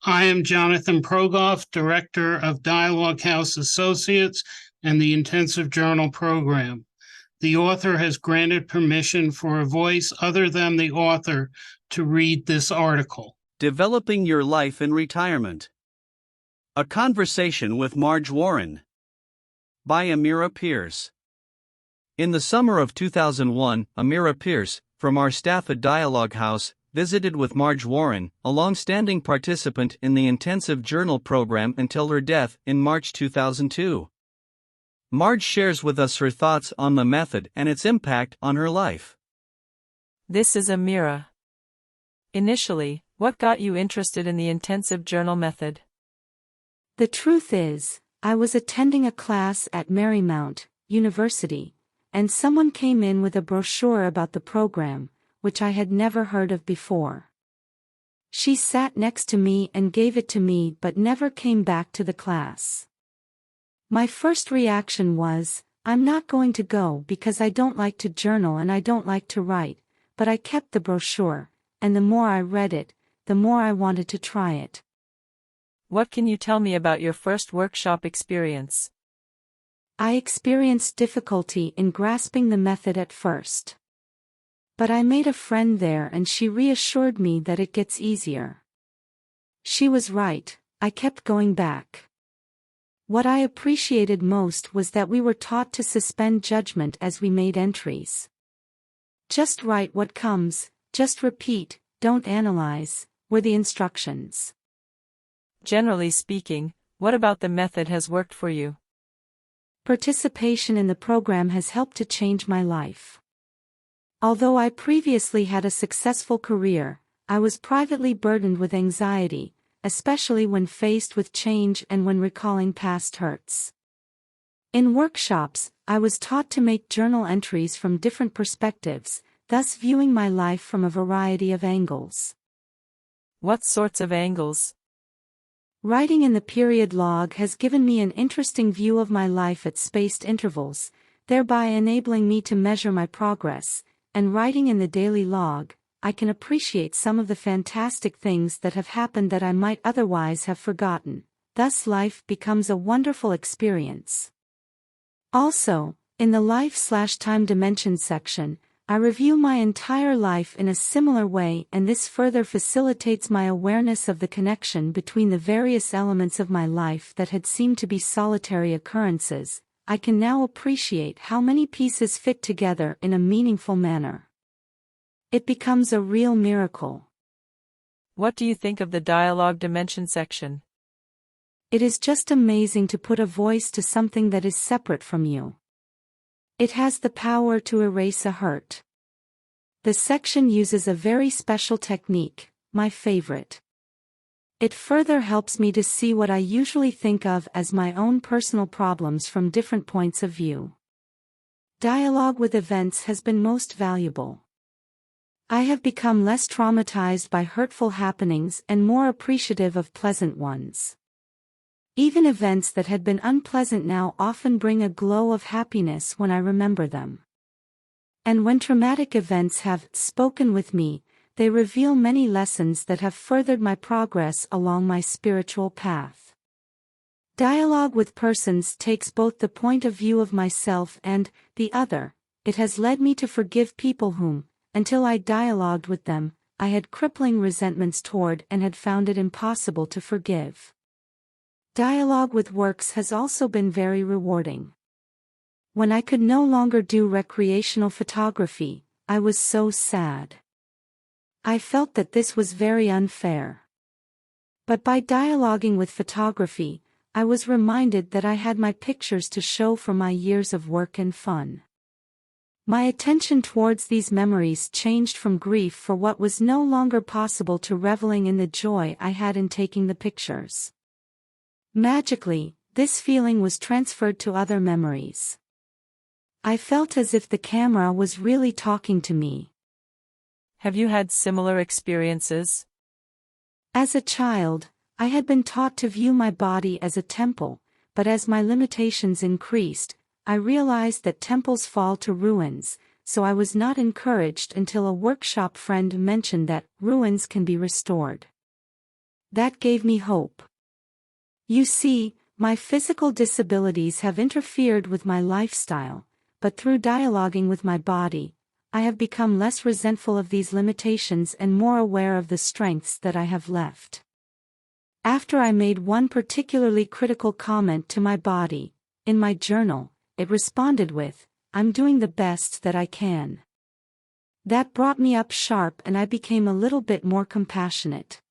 I am Jonathan Progoff, Director of Dialogue House Associates and the Intensive Journal Program. The author has granted permission for a voice other than the author to read this article. Developing Your Life in Retirement. A Conversation with Marge Warren. By Amira Pierce. In the summer of 2001, Amira Pierce, from our staff at Dialogue House, visited with Marge Warren, a long-standing participant in the Intensive Journal Program until her death in March 2002. Marge shares with us her thoughts on the method and its impact on her life. This is Amira. Initially, what got you interested in the Intensive Journal method? The truth is, I was attending a class at Marymount University, and someone came in with a brochure about the program, which I had never heard of before. She sat next to me and gave it to me but never came back to the class. My first reaction was, I'm not going to go because I don't like to journal and I don't like to write, but I kept the brochure, and the more I read it, the more I wanted to try it. What can you tell me about your first workshop experience? I experienced difficulty in grasping the method at first. But I made a friend there and she reassured me that it gets easier. She was right, I kept going back. What I appreciated most was that we were taught to suspend judgment as we made entries. Just write what comes, just repeat, don't analyze, were the instructions. Generally speaking, what about the method has worked for you? Participation in the program has helped to change my life. Although I previously had a successful career, I was privately burdened with anxiety, especially when faced with change and when recalling past hurts. In workshops, I was taught to make journal entries from different perspectives, thus viewing my life from a variety of angles. What sorts of angles? Writing in the period log has given me an interesting view of my life at spaced intervals, thereby enabling me to measure my progress, and writing in the daily log, I can appreciate some of the fantastic things that have happened that I might otherwise have forgotten, thus life becomes a wonderful experience. Also, in the life/time dimension section, I review my entire life in a similar way, and this further facilitates my awareness of the connection between the various elements of my life that had seemed to be solitary occurrences. I can now appreciate how many pieces fit together in a meaningful manner. It becomes a real miracle. What do you think of the dialogue dimension section? It is just amazing to put a voice to something that is separate from you. It has the power to erase a hurt. The section uses a very special technique, my favorite. It further helps me to see what I usually think of as my own personal problems from different points of view. Dialogue with events has been most valuable. I have become less traumatized by hurtful happenings and more appreciative of pleasant ones. Even events that had been unpleasant now often bring a glow of happiness when I remember them. And when traumatic events have spoken with me, they reveal many lessons that have furthered my progress along my spiritual path. Dialogue with persons takes both the point of view of myself and the other. It has led me to forgive people whom, until I dialogued with them, I had crippling resentments toward and had found it impossible to forgive. Dialogue with works has also been very rewarding. When I could no longer do recreational photography, I was so sad. I felt that this was very unfair. But by dialoguing with photography, I was reminded that I had my pictures to show for my years of work and fun. My attention towards these memories changed from grief for what was no longer possible to reveling in the joy I had in taking the pictures. Magically, this feeling was transferred to other memories. I felt as if the camera was really talking to me. Have you had similar experiences? As a child, I had been taught to view my body as a temple, but as my limitations increased, I realized that temples fall to ruins, so I was not encouraged until a workshop friend mentioned that ruins can be restored. That gave me hope. You see, my physical disabilities have interfered with my lifestyle, but through dialoguing with my body, I have become less resentful of these limitations and more aware of the strengths that I have left. After I made one particularly critical comment to my body, in my journal, it responded with, "I'm doing the best that I can." That brought me up sharp and I became a little bit more compassionate.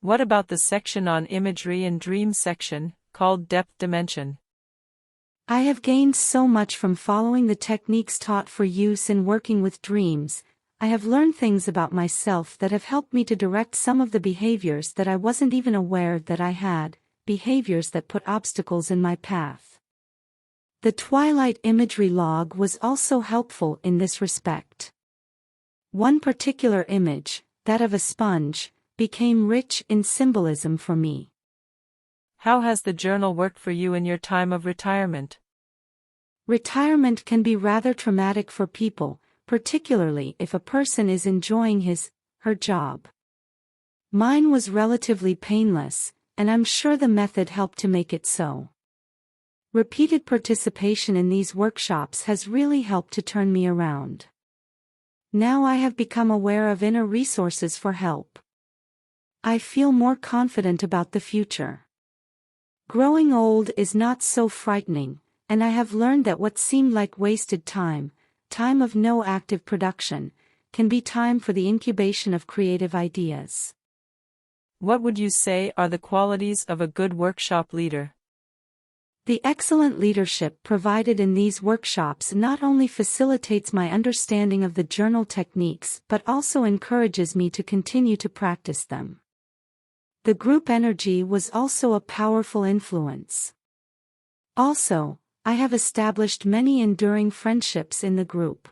What about the section on imagery and dream section, called Depth Dimension? I have gained so much from following the techniques taught for use in working with dreams. I have learned things about myself that have helped me to direct some of the behaviors that I wasn't even aware that I had, behaviors that put obstacles in my path. The Twilight imagery log was also helpful in this respect. One particular image, that of a sponge, became rich in symbolism for me. How has the journal worked for you in your time of retirement? Retirement can be rather traumatic for people, particularly if a person is enjoying her job. Mine was relatively painless, and I'm sure the method helped to make it so. Repeated participation in these workshops has really helped to turn me around. Now I have become aware of inner resources for help. I feel more confident about the future. Growing old is not so frightening, and I have learned that what seemed like wasted time of no active production, can be time for the incubation of creative ideas. What would you say are the qualities of a good workshop leader? The excellent leadership provided in these workshops not only facilitates my understanding of the journal techniques but also encourages me to continue to practice them. The group energy was also a powerful influence. Also, I have established many enduring friendships in the group.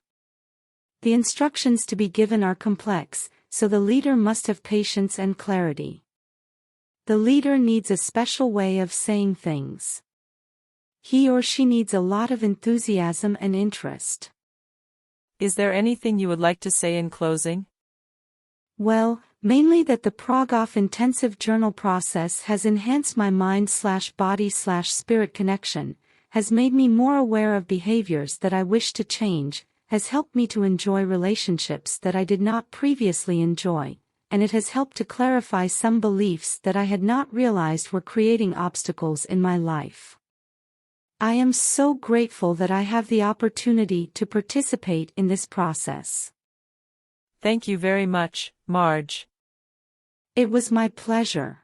The instructions to be given are complex, so the leader must have patience and clarity. The leader needs a special way of saying things. He or she needs a lot of enthusiasm and interest. Is there anything you would like to say in closing? Well, mainly that the Progoff intensive journal process has enhanced my mind/body/spirit connection, has made me more aware of behaviors that I wish to change, has helped me to enjoy relationships that I did not previously enjoy, and it has helped to clarify some beliefs that I had not realized were creating obstacles in my life. I am so grateful that I have the opportunity to participate in this process. Thank you very much, Marge. It was my pleasure.